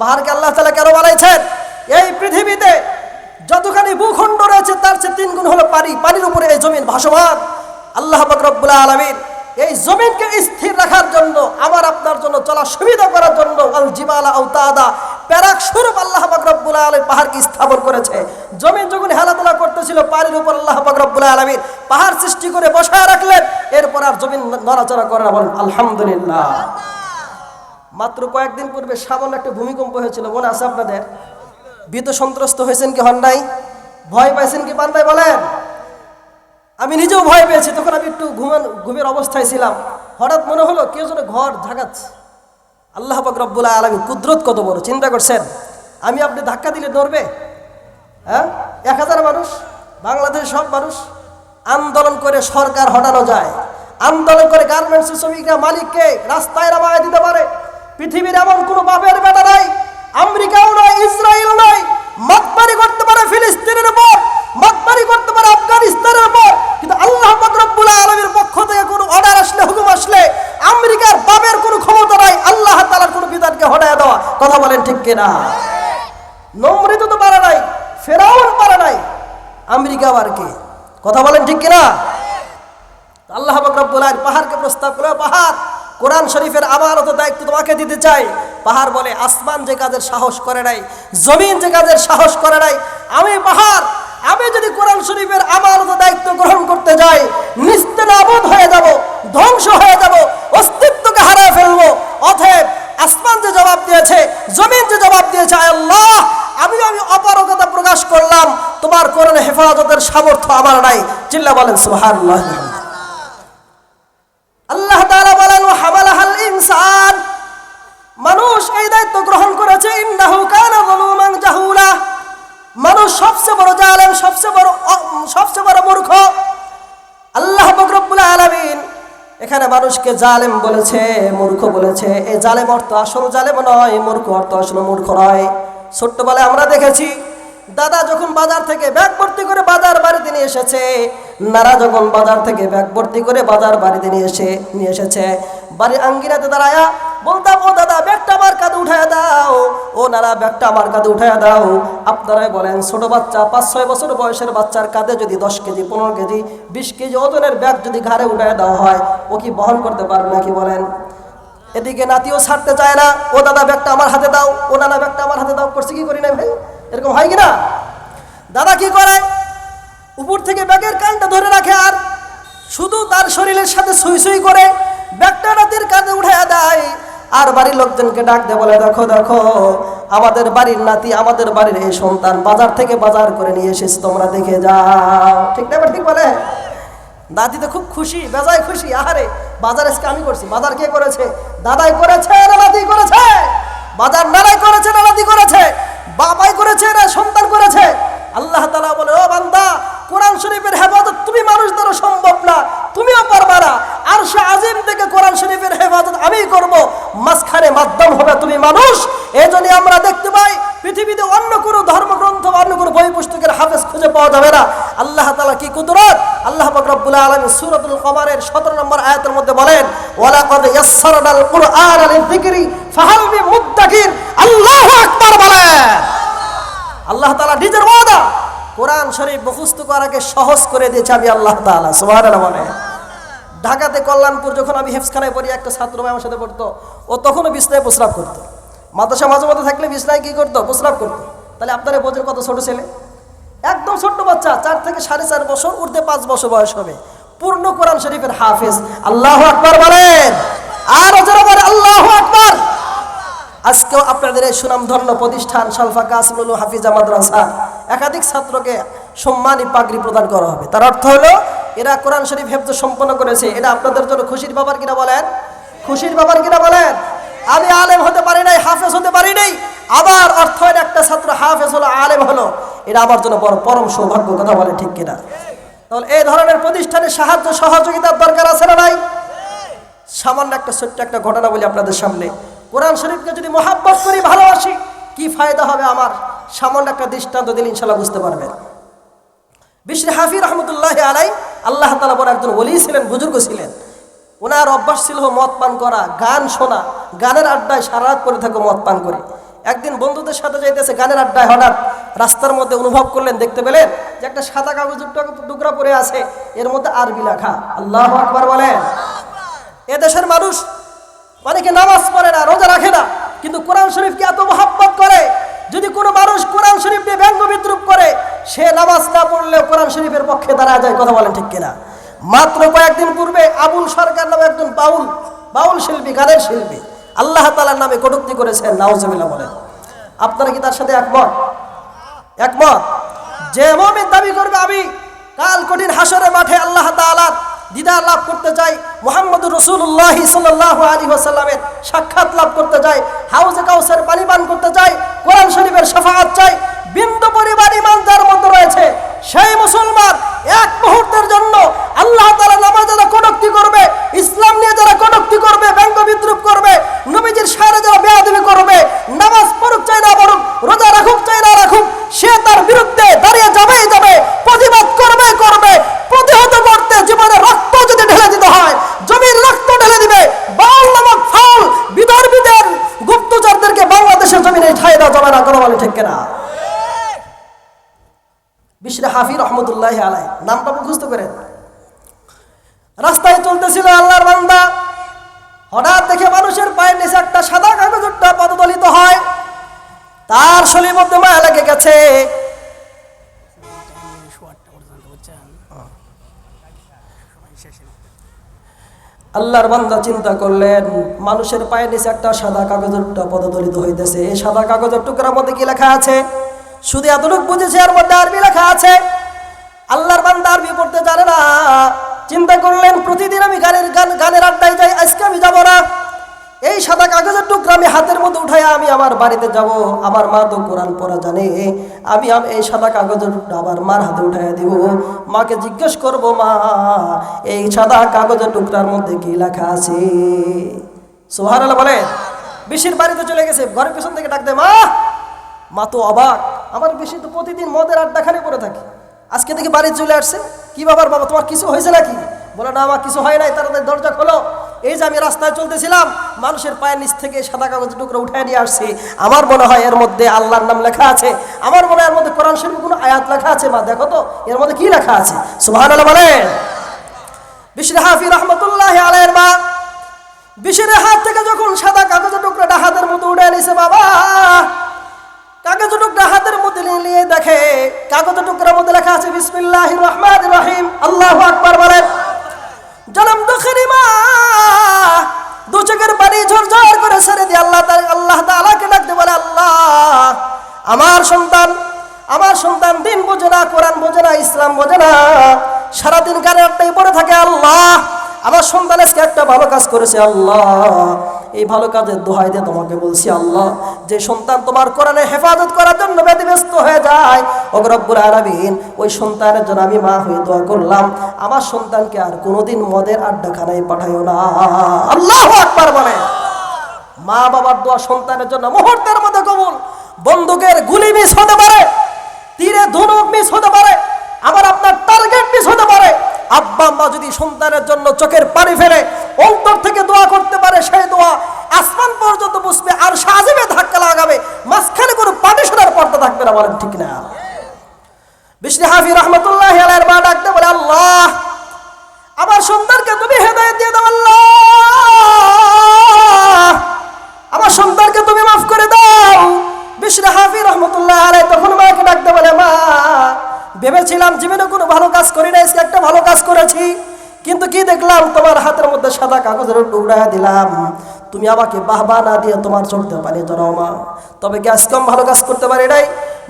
পাহাড়কে আল্লাহ তাআলা কেন বানাইছেন? এই পৃথিবীতে যতখানি ভূখণ্ড রয়েছে তার চেয়ে 3 গুণ হলো পানি। পানির উপরে এই জমিন ভাসমান। আল্লাহ পাক রব্বুল আলামিন এই জমিনকে স্থির রাখার জন্য, আমার আপনার জন্য চলার সুবিধা করার জন্য আল জিবালা আওতাদা প্যারাক স্বরূপ আল্লাহ পাক রব্বুল আলামিন পাহাড়কে স্থাপন করেছে। জমিন যখন হেলাদোলা করতেছিল পানির উপর আল্লাহ পাক রব্বুল আলামিন পাহাড় সৃষ্টি করে বসায় রাখলেন। এরপর আর জমিন নড়াচড়া করে না। বলেন আলহামদুলিল্লাহ। মাত্র কয়েকদিন পূর্বে সামান্য একটা ভূমিকম্প হয়েছিল, মনে আছে আপনাদের? ভীত সন্ত্রস্ত হয়েছেন কি হন নাই? ভয় পাইছেন কি পান নাই? বলেন। আমি নিজেও ভয় পেয়েছি। তখন আমি একটু ঘুমের অবস্থায় ছিলাম। হঠাৎ মনে হলো কেউ যেন ঘর ঝাঁকাচ্ছে। আল্লাহ পাক রব্বুল আলামিন কুদরত কত বড়, চিন্তা করছেন? আমি আপনি ধাক্কা দিলে নড়বে? হ্যাঁ, 1000 মানুষ, বাংলাদেশের সব মানুষ আন্দোলন করে সরকার হটানো যায়। আন্দোলন করে গার্মেন্টসের শ্রমিকরা মালিককে রাস্তায় নামায় দিতে পারে। পৃথিবীর এমন কোনো বাপের বেটা নাই, আমেরিকাও নয়, ইসরায়েল নয়, মাতবারি করতে পারে ফিলিস্তিনের উপর, মাতবারি করতে পারে আফগানিস্তানের উপর। কিন্তু আল্লাহ পাক রব্বুল আলামিনের পক্ষ থেকে কোনো অর্ডার আসলে, হুকুম আসলে আমেরিকার বাপের কোনো ক্ষমতা নাই আল্লাহ তাআলার কোনো বিধানকে হটায় দেওয়া। কথা বলেন ঠিক কিনা? নমরুদ তো পারে নাই, ফেরাউন পারে নাই, আমেরিকা আর কে? কথা বলেন ঠিক কিনা? আল্লাহ পাক রব্বুল আলামিন পাহাড়কে প্রস্তাব করে, পাহাড় কোরআন শরীফের আমানত দায়িত্ব তোমাকে দিতে চাই। পাহাড় বলে, আসমান যে কাজের সাহস করে নাই, জমিন যে কাজের সাহস করে নাই, আমি পাহাড়, আমি যদি কোরআন শরীফের আমানত দায়িত্ব গ্রহণ করতে যাই, নিস্তেনাবুদ হয়ে যাব, ধ্বংস হয়ে যাব, অস্তিত্বকে হারিয়ে ফেলবো। অতএব আসমান যে জবাব দিয়েছে, জমিন যে জবাব দিয়েছে, আল্লাহ আমি অপারগতা প্রকাশ করলাম, তোমার কোরআন হেফাজতের সামর্থ্য আমার নাই। চিল্লা বলেন সুবহানাল্লাহ। আল্লাহ তাআলা বলেন হামালাহাল ইনসান, মানুষ এই দায়িত্ব গ্রহণ করেছে। ইন্নাহু কানা যালুমান জাহুলা, মানুষ সবচেয়ে বড় জালেম, সবচেয়ে বড় মূর্খ। আল্লাহ পাক রব্বুল আলামিন এখানে মানুষকে জালেম বলেছে, মূর্খ বলেছে। এই জালেম অর্থ আসল জালেম নয়, মূর্খ অর্থ আসল মূর্খ নয়। ছোট্টবেলায় আমরা দেখেছি দাদা যখন বাজার থেকে ব্যাগ ভর্তি করে বাজার বাড়িতে নিয়ে এসেছে, নারা যখন বাজার থেকে ব্যাগ ভর্তি করে বাজার বাড়িতে নিয়ে এসেছে, বাড়ির আঙ্গিনাতে দাঁড়ায়া বলতাম, ও দাদা ব্যাগটা আমার কাঁধে উঠায় দাও, ও নারা ব্যাগটা আমার কাঁধে উঠায় দাও। আপনারাই বলেন, ছোট বাচ্চা 5-6 বছর বয়সের বাচ্চার কাঁধে যদি 10 কেজি 15 কেজি 20 কেজি ওজনের ব্যাগ যদি ঘাড়ে উঠায় দেওয়া হয়, ও কি বহন করতে পারবে নাকি? বলেন। এদিকে নাতিও ছাড়তে চায় না, ও দাদা ব্যাগটা আমার হাতে দাও, ও নানা ব্যাগটা আমার হাতে দাও। করছে কি করি না ভাই? এরকম হয় কিনা? দাদা কি করে, উপর থেকে ব্যাগের কানটা ধরে রাখে আর শুধু তার শরীরের সাথে সুই সুই করে ব্যাগটা নাতির কাঁধে উঠায় দেয়। আর বাড়ির লোকজনকে ডাক দিয়ে বলে, দেখো দেখো আমাদের বাড়ির নাতি, আমাদের বাড়ির এই সন্তান বাজার থেকে বাজার করে নিয়ে এসেছে, তোমরা দেখে যাও। ঠিক না? ঠিক বলে। নাতি তো খুব খুশি, বেজায় খুশি। আহারে বাজার আজকে আমি করছি। বাজার কে করেছে? দাদাই করেছে না নাতি করেছে? বাজার নানাই করেছে না নাতি করেছে? বাবাই করেছে না সন্তান করেছে? আল্লাহ তাআলা বলে, ও বান্দা, কোরআন শরীফের হেফাজত তুমি মানুষ দ্বারা সম্ভব না, তুমিও পারবা না। আরশে আজিম থেকে কোরআন শরীফের হেফাজত আমি করব, মাঝখানে মাধ্যম হবে তুমি মানুষ। এই জন্য আমরা দেখতে পাই পৃথিবীতে অন্য কোনো ধর্মগ্রন্থ, অন্য কোনো বই পুস্তকের হাফেজ খুঁজে পাওয়া যাবে না। আল্লাহ তাআলা কি কুদরত! আল্লাহ পাক রব্বুল আলামিন সূরাতুল কমারের 17 নম্বর আয়াতের মধ্যে বলেন, ওয়ালাকাদ ইয়াসসারনাল কুরআনা লিযিকরি ফাহাল মিন মুদ্দাকির। আল্লাহু আকবার বলেন। আল্লাহ তাআলা নিজের ওয়াদা, কোরআন শরীফ মুখস্থ করাকে সহজ করে দিয়েছে আমি আল্লাহ তাআলা। সুবহানাল্লাহ বলেন। ঢাকাতে কল্যাণপুর যখন আমি হেফজখানায় পড়ি, একটা ছাত্র ভাই আমার সাথে পড়তো, ও তখনও বিছনায় প্রস্রাব করতো। মাদ্রাসা মাঝে মাঝে থাকলে বিছনায় কি করতো? প্রস্রাব করতো। তাহলে আপনারা বোঝেন কত ছোট ছেলে, একদম ছোট্ট বাচ্চা, 4 থেকে 4.5 বছর, উর্ধে 5 বছর বয়স হবে, পূর্ণ কোরআন শরীফের হাফেজ। আল্লাহু আকবার বলেন। আর যারা বলে আল্লাহু আকবার। আজকেও আপনাদের এই সুনামধন্য প্রতিষ্ঠান শালফা কাসিমুল হাফিজা মাদ্রাসা একাধিক ছাত্রকে সম্মানী পাগড়ি প্রদান করা হবে। তার অর্থ হলো এরা কোরআন শরীফ হেফজ সম্পন্ন করেছে। এটা আপনাদের জন্য খুশির ব্যাপার কিনা বলেন? খুশির ব্যাপার কিনা বলেন? আমি আলেম হতে পারি নাই, হাফেজ হতে পারি নাই, আবার অর্থ একটা ছাত্র হাফেজ হলো, আলেম হলো, এটা আমার জন্য বড় পরম সৌভাগ্য। কথা বলে ঠিক কিনা? তাহলে এই ধরনের প্রতিষ্ঠানের সাহায্য সহযোগিতার দরকার আছে না নাই? সামান্য একটা ছোট্ট একটা ঘটনা বলি আপনাদের সামনে। কোরআন শরীফকে যদি মহাব্বত করি, ভালোবাসি, কি ফায়দা হবে আমার, সামান্য একটা দৃষ্টান্ত দিলে ইনশাআল্লাহ বুঝতে পারবেন। বিশরি হাফি রহমতুল্লাহি আলাই, আল্লাহ তাআলা বড় একজন ওলি ছিলেন, বুজুর্গ ছিলেন। ওনার অভ্যাস ছিল মদ পান করা, গান শোনা, গানের আড্ডায় সারা রাত পড়ে থাকো মদ পান করে। একদিন বন্ধুদের সাথে যাইতেছে গানের আড্ডায়, হঠাৎ রাস্তার মধ্যে অনুভব করলেন, দেখতে পেলেন যে একটা সাদা কাগজের টুকরা পড়ে আছে, এর মধ্যে আরবি লেখা। আল্লাহু আকবার বলেন। এদেশের মানুষ অনেকে নামাজ পড়ে না, রোজা রাখে না, কিন্তু কোরআন শরীফকে এত মহব্বত করে। যদি কোনো মানুষ কোরআন শরীফ নিয়ে ব্যঙ্গ বিদ্রুপ করে, সে নামাজ না পড়লেও কোরআন শরীফের পক্ষে দাঁড়া যায়। কথা বলেন ঠিক কিনা? মাত্র কয়েকদিন পূর্বে আবুল সরকার নামে একজন বাউল শিল্পী, গানের শিল্পী, আল্লাহ তাআলার নামে কটূক্তি করেছেন। নাউজুবিল্লাহ বলেন। আপনারা কি তার সাথে একমত? যে মুমিন দাবি করবে আমি কাল কঠিন হাসরের মাঠে আল্লাহ তাআলার দিদার লাভ করতে চাই, মুহাম্মদুর রাসূলুল্লাহ সাল্লাল্লাহু আলাইহি ওয়াসাল্লামের সাক্ষাৎ লাভ করতে চাই, হাউজে কাউসার পানি পান করতে চাই, কোরআন শরীফের শাফাআত চাই, বিন্দু পরিমাণ ঈমান যার মধ্যে রয়েছে সেই মুসলমান এক মুহূর্তের জন্য আল্লাহ তাআলা নামে যারা কটূক্তি করবে, ইসলাম নিয়ে যারা কটূক্তি করবে, ব্যঙ্গ বিদ্রুপ করবে, নবীজির শানে যারা বেয়াদবি করবে, নামাজ পড়ুক চাই না পড়ুক, রোজা রাখুক চাই না রাখুক, সে তার বিরুদ্ধে দাঁড়িয়ে যাবে, প্রতিবাদ করবে। প্রতিহত করতে জীবনে রক্ত যদি ঢেলে দিতে হয়, জমির রক্ত ঢেলে দিবে। বাউল নামক ফাউল বিদর্ভীদের গুপ্তচরদেরকে বাংলাদেশের জমিনে ঠাঁই দেওয়া যাবে না। কথা বলে ঠিক কিনা? বিশরা হাফি রহমতুল্লাহি আলাইহি, নামটা মুখস্থ করেন। রাস্তায় চলতেছিল আল্লাহর বান্দা, হঠাৎ দেখে মানুষের পায়ের নিচে একটা সাদা কাগজের পদদলিত হয়, তার শরীরের মধ্যে মায়া লেগে গেছে। আল্লাহর বান্দা চিন্তা করলেন, মানুষের পায়ের নিচে একটা সাদা কাগজের পদদলিত হইতেছে, এই সাদা কাগজের টুকরার মধ্যে কি লেখা আছে? শুধু এতটুকু বুঝেছে এর মধ্যে আরবি লেখা আছে। আল্লাহর বান্দা আরবি পড়তে জানে না। চিন্তা করলেন, প্রতিদিন আমি গানের আড্ডায় যাই, আজকে আমি যাব না। এই সাদা কাগজের টুকরা আমি হাতের মধ্যে উঠাই আমি আমার বাড়িতে যাব। আমার মা তো কোরআন পড়া জানে, আমি এই সাদা কাগজের টুকরা আবার মার হাতে উঠাইয়া দিব। মাকে জিজ্ঞেস করব, মা এই সাদা কাগজের টুকরার মধ্যে কি লেখা আছে? সুবহানাল্লাহ বলে। বিশির বাড়িতে চলে গেছে, ঘরের পেছন থেকে ডাক দেয়, মা তো অবাক, আমার বেশি তো প্রতিদিন মদের আড্ডাখানে পড়ে থাকে, আজকে দেখি বাড়ি চলে আসছে। কি বাবার বাবা, তোমার কিছু হয়েছে নাকি? বলে, না আমার কিছু হয় নাই। তাড়াতাড়ি দরজা খোলো, এই যে আমি রাস্তায় চলতেছিলাম, মানুষের পায়ের নিচ থেকে সাদা কাগজের টুকরো উঠায় নিয়ে আসছি, আমার মনে হয় এর মধ্যে আল্লাহর নাম লেখা আছে, আমার মনে হয় এর মধ্যে কোরআন শরীফের কোনো আয়াত লেখা আছে। মা দেখো তো এর মধ্যে কি লেখা আছে। সুবহানাল্লাহ বলেন। বিশরা হাফি রহমতুল্লাহি আলাইহির মা বিশরের হাত থেকে যখন সাদা কাগজের টুকরাটা হাতের মধ্যে উঠে নিয়েছে, বাবা কাগজের টুকরা হাতের মধ্যে নিয়ে দেখে কাগজের টুকরার মধ্যে লেখা আছে বিসমিল্লাহির রহমানির রহিম। আল্লাহু আকবার বলেন। জনম দুঃখের মা দু চোখের পানি ঝরঝর করে ছেড়ে দিয়ে আল্লাহ তাআলাকে ডাকতে বলে, আল্লাহ আমার সন্তান দিন বোঝে না, কোরআন বোঝে না, ইসলাম বোঝে না, সারাদিন গানে একটাই পড়ে থাকে। আল্লাহ আমার সন্তান আজকে একটা ভালো কাজ করেছে, আল্লাহ এই ভালো কাজের দোহাই দিয়ে তোমাকে বলছি, আল্লাহ যে সন্তান তোমার কোরআনে হেফাজত করার জন্য ব্যতিব্যস্ত হয়ে যায়, ও রব্বুল আলামিন ওই সন্তানের জন্য আমি মা হয়ে দোয়া করলাম, আমার সন্তানকে আর কোনোদিন মদের আড্ডাখানায় পাঠাইও না। আল্লাহু আকবার বলে। মা বাবার দোয়া সন্তানের জন্য মুহূর্তের মধ্যে কবুল। বন্দুকের গুলি মিস হতে পারে, তীরে ধনুক মিস হতে পারে, আবার আপনার টার্গেট মিস হতে পারে। আব্বা আম্মা যদি সন্তানের জন্য চোখের পানি ফেলে অন্তর থেকে দোয়া করতে পারে, সেই দোয়া আসমান পর্যন্ত বুঝবে, আর সাজিবে ধাক্কা লাগাবে, মাঝখানে কোনো পার্টিশনের পর্দা থাকবে না। বলেন ঠিক না? বিশরি হাফি রহমতুল্লাহি আলাইহির মা ডাকতে বলে, আল্লাহ আমার সন্তানকে তুমি হেদায়েত দিয়ে দাও, আল্লাহ আমার সন্তানকে তুমি মাফ করে দাও। বিশরি হাফি রহমতুল্লাহি আলাইহি তখন মাকে ডাকতে বলে, মা ভেবেছিলাম জীবনে কোনো ভালো কাজ করি না, আজকে একটা ভালো কাজ করেছি, কিন্তু কি দেখলাম তোমার হাতের মধ্যে সাদা কাগজের টুকরা দিলাম, তুমি আমাকে বাহবা না দিয়ে তোমার চোখে পানি জড়াও মা। তবে কি আজকে ভালো কাজ করতে পারি নাই?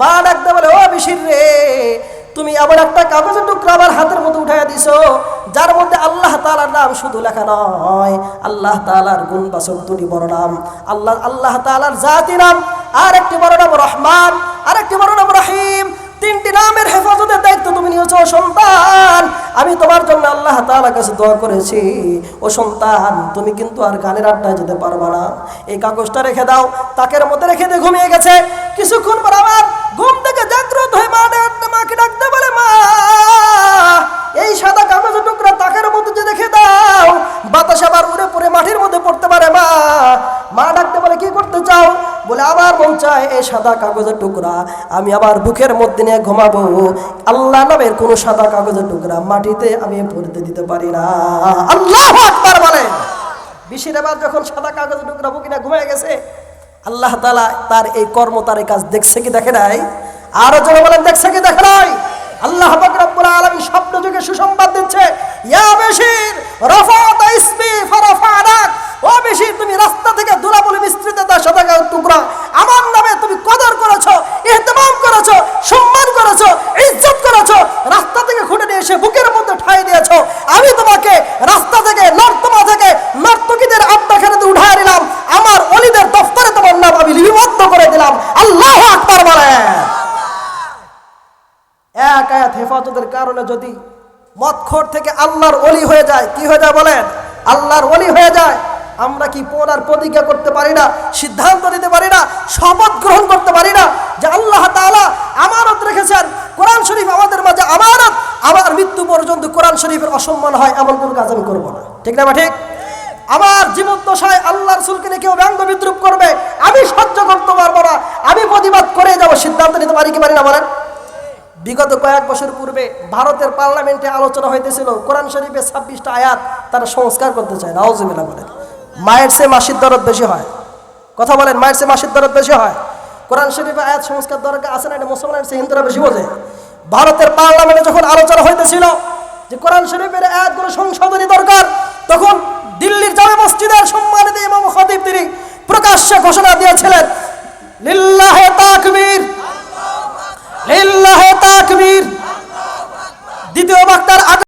মা ডাকতে বলে, ও বিশির রে, তুমি এমন একটা কাগজের টুকরা আমার হাতের মধ্যে উঠাইয়া দিছো, যার মধ্যে আল্লাহ তাআলার নাম শুধু লেখা নয়, আল্লাহ তাআলার গুণবাচক দুটি বড় নাম, আল্লাহ তাআলার জাতি নাম, আর একটি বড় নাম রহমান, আর একটি বড় নাম রহিম। তিনটি নামের হেফাজতের দায়িত্ব তুমি নিয়েছো। সন্তান আমি তোমার জন্য আল্লাহ তাআলার কাছে দোয়া করেছি, ও সন্তান তুমি কিন্তু আর গানের আড্ডায় যেতে পারবা না, এই কাগজটা রেখে দাও। তাকের মধ্যে রেখে দিয়ে ঘুমিয়ে গেছে। কিছুক্ষণ পর আবার ঘুম থেকে জাগ্রত হয়ে মাকে ডাকতে বলে, মা এই সাদা কাগজের টুকরা তাকের মধ্যে যে রেখে দাও, বাতাস আবার উড়ে পড়ে মাটির মধ্যে পড়তে পারে। মা ডাকতে বলে, কি করতে চাও? বলে আমার মন চায় এই সাদা কাগজের টুকরা আমি আমার বুকের মধ্যে নিয়ে ঘুমাবো, আল্লাহ নামের কোনো সাদা কাগজের টুকরা মাটিতে আমি পড়তে দিতে পারি না। আল্লাহু আকবার বলেন। বিশির এবার যখন সাদা কাগজের টুকরা বুকে নিয়ে ঘুমিয়ে গেছে, আল্লাহ তাআলা তার এই কর্ম, তার এই কাজ দেখছে কি দেখে নাই? আরো জোরে বলেন, দেখছে কি দেখে নাই? আল্লাহ পাক রব্বুল আলামিন স্বপ্ন যুগে সুসংবাদ দিচ্ছে, ইয়া বিশির রাফাতা ইসমি ফারাফানাক, ও বিশির তুমি রাস্তা থেকে ধুলাবালি মিশ্রিত সাদা কাগজের টুকরা আমার নামে তুমি কদর করেছো, ইহতিমাম করেছো, সম্মান করেছো, ইজ্জত করেছো, রাস্তা থেকে খুঁটে নিয়ে এসে বুকের মধ্যে ঠাই দিয়েছো। আমি তোমাকে রাস্তা থেকে, নর্তমা থেকে, নর্তকীদের আড্ডাখানাতে উঠায় নিলাম, আমার ওলিদের দফতরে তোমার নাম আমি লিপিবদ্ধ করে দিলাম। আল্লাহু আকবার বলেন। এক আয়াত হেফাজতের কারণে যদি মদখোর থেকে আল্লাহর ওলি হয়ে যায়, কি হয়ে যায় বলেন? আল্লাহর ওলি হয়ে যায়। আমরা কি পড়ার প্রতিজ্ঞা করতে পারি না, সিদ্ধান্ত নিতে পারি না, শপথ গ্রহণ করতে পারি না যে আল্লাহ তাআলা আমানত রেখেছেন, কোরআন শরীফ আমাদের মাঝে আমানত, আমার মৃত্যু পর্যন্ত কোরআন শরীফের অসম্মান হয় এমন কোনো কাজ আমি করবো না। ঠিক না? ঠিক। আমার জীবদ্দশায় আল্লাহ রাসূলকে নিয়ে কেউ ব্যঙ্গ বিদ্রুপ করবে, আমি সহ্য করতে পারবো না, আমি প্রতিবাদ করে যাব। সিদ্ধান্ত নিতে পারি কি পারি না বলেন? বিগত কয়েক বছর পূর্বে ভারতের পার্লামেন্টে আলোচনা হইতেছিল কোরআন শরীফের 26টা আয়াত তারা সংস্কার করতে চায়। নাউজুবিল্লাহ বলেন। মায়ের চেয়ে মাসির দরদ বেশি হয়। কথা বলেন, মায়ের চেয়ে মাসির দরদ বেশি হয়। কোরআন শরীফের আয়াত সংস্কার দরকার আছে না, এটা মুসলমানের চেয়ে হিন্দুরা বেশি বোঝে। ভারতের পার্লামেন্টে যখন আলোচনা হইতেছিল যে কোরআন শরীফের আয়াতগুলো সংশোধনী